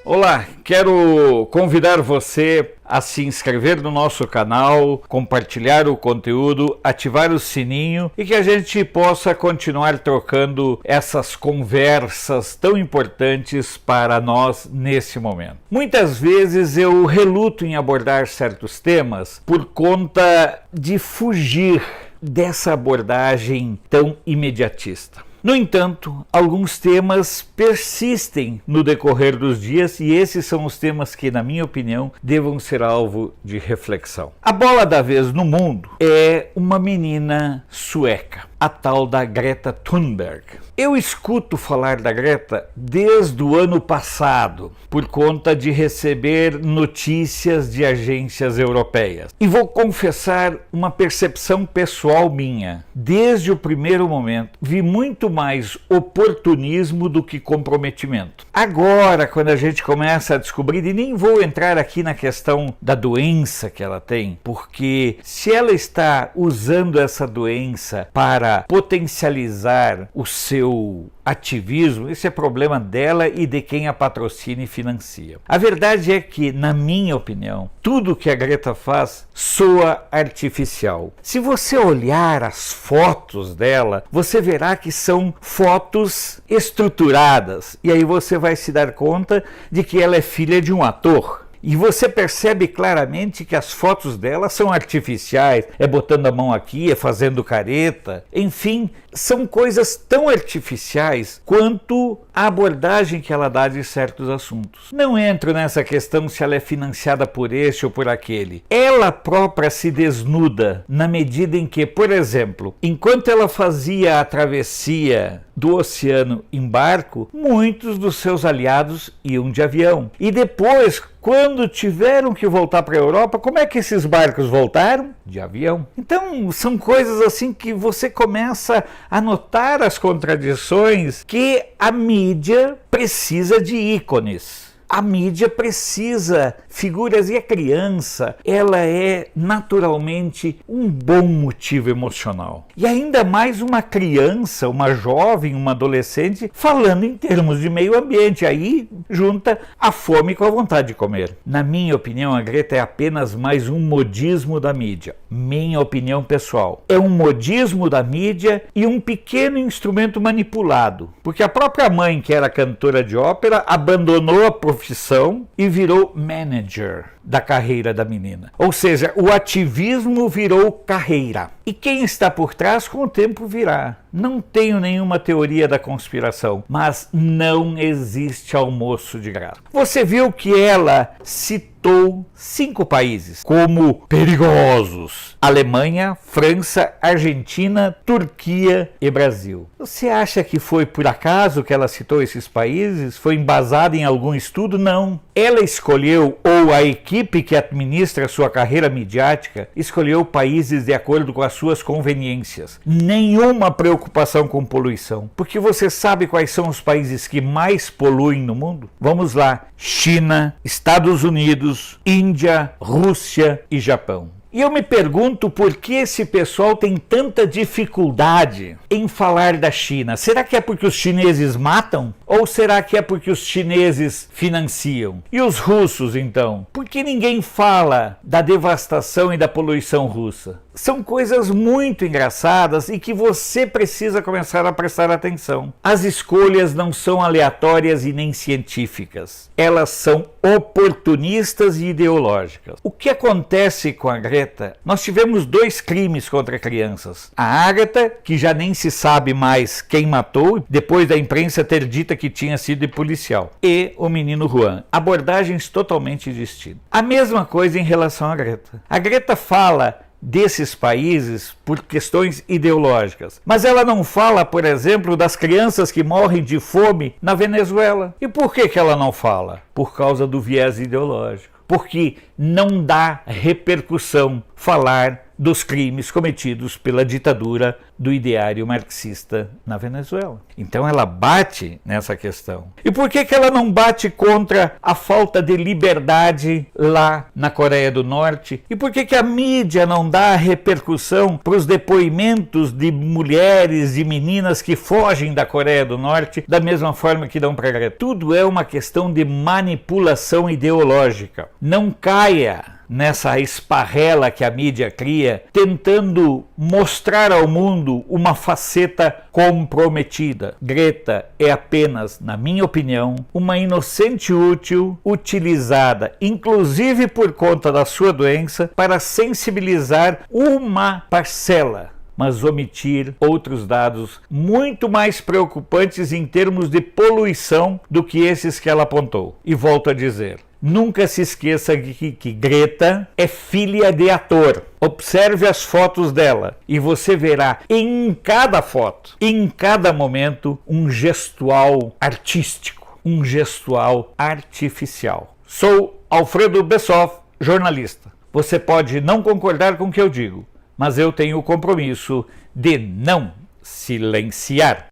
Olá, quero convidar você a se inscrever no nosso canal, compartilhar o conteúdo, ativar o sininho e que a gente possa continuar trocando essas conversas tão importantes para nós nesse momento. Muitas vezes eu reluto em abordar certos temas por conta de fugir dessa abordagem tão imediatista. No entanto, alguns temas persistem no decorrer dos dias e esses são os temas que, na minha opinião, devam ser alvo de reflexão. A bola da vez no mundo é uma menina sueca, a tal da Greta Thunberg. Eu escuto falar da Greta desde o ano passado, por conta de receber notícias de agências europeias. E vou confessar uma percepção pessoal minha. Desde o primeiro momento, vi muito mais oportunismo do que comprometimento. Agora, quando a gente começa a descobrir, e nem vou entrar aqui na questão da doença que ela tem, porque se ela está usando essa doença para potencializar o seu ativismo, esse é problema dela e de quem a patrocina e financia. A verdade é que, na minha opinião, tudo que a Greta faz soa artificial. Se você olhar as fotos dela, você verá que são fotos estruturadas, e aí você vai se dar conta de que ela é filha de um ator. E você percebe claramente que as fotos dela são artificiais, é botando a mão aqui, é fazendo careta, enfim, são coisas tão artificiais quanto a abordagem que ela dá de certos assuntos. Não entro nessa questão se ela é financiada por este ou por aquele. Ela própria se desnuda na medida em que, por exemplo, enquanto ela fazia a travessia do oceano em barco, muitos dos seus aliados iam de avião. E depois, quando tiveram que voltar para a Europa, como é que esses barcos voltaram? De avião. Então, são coisas assim que você começa a notar as contradições que a mídia precisa de ícones. A mídia precisa figuras, e a criança, ela é naturalmente um bom motivo emocional. E ainda mais uma criança, uma jovem, uma adolescente, falando em termos de meio ambiente. Aí junta a fome com a vontade de comer. Na minha opinião, a Greta é apenas mais um modismo da mídia. Minha opinião pessoal. É um modismo da mídia e um pequeno instrumento manipulado. Porque a própria mãe, que era cantora de ópera, abandonou a profissão e virou manager da carreira da menina. Ou seja, o ativismo virou carreira. E quem está por trás, com o tempo virá. Não tenho nenhuma teoria da conspiração, mas não existe almoço de graça. Você viu que ela citou 5 países como perigosos: Alemanha, França, Argentina, Turquia e Brasil. Você acha que foi por acaso que ela citou esses países? Foi embasada em algum estudo? Não. Ela escolheu, ou a equipe que administra sua carreira midiática, escolheu países de acordo com as suas conveniências. Nenhuma preocupação com poluição. Porque você sabe quais são os países que mais poluem no mundo? Vamos lá: China, Estados Unidos, Índia, Rússia e Japão. E eu me pergunto por que esse pessoal tem tanta dificuldade em falar da China. Será que é porque os chineses matam? Ou será que é porque os chineses financiam? E os russos, então? Por que ninguém fala da devastação e da poluição russa? São coisas muito engraçadas e que você precisa começar a prestar atenção. As escolhas não são aleatórias e nem científicas. Elas são oportunistas e ideológicas. O que acontece com a Greta? Nós tivemos 2 crimes contra crianças. A Agatha, que já nem se sabe mais quem matou, depois da imprensa ter dito que tinha sido policial. E o menino Juan. Abordagens totalmente distintas. A mesma coisa em relação à Greta. A Greta fala desses países por questões ideológicas. Mas ela não fala, por exemplo, das crianças que morrem de fome na Venezuela. E por que ela não fala? Por causa do viés ideológico. Porque não dá repercussão falar dos crimes cometidos pela ditadura do ideário marxista na Venezuela. Então ela bate nessa questão. E por que ela não bate contra a falta de liberdade lá na Coreia do Norte? E por que a mídia não dá repercussão para os depoimentos de mulheres, de meninas que fogem da Coreia do Norte da mesma forma que dão para a Greta? Tudo é uma questão de manipulação ideológica. Não caia nessa esparrela que a mídia cria, tentando mostrar ao mundo uma faceta comprometida. Greta é apenas, na minha opinião, uma inocente útil utilizada, inclusive por conta da sua doença, para sensibilizar uma parcela, mas omitir outros dados muito mais preocupantes em termos de poluição do que esses que ela apontou. E volto a dizer, nunca se esqueça que Greta é filha de ator. Observe as fotos dela e você verá em cada foto, em cada momento, um gestual artístico, um gestual artificial. Sou Alfredo Bessoff, jornalista. Você pode não concordar com o que eu digo, mas eu tenho o compromisso de não silenciar.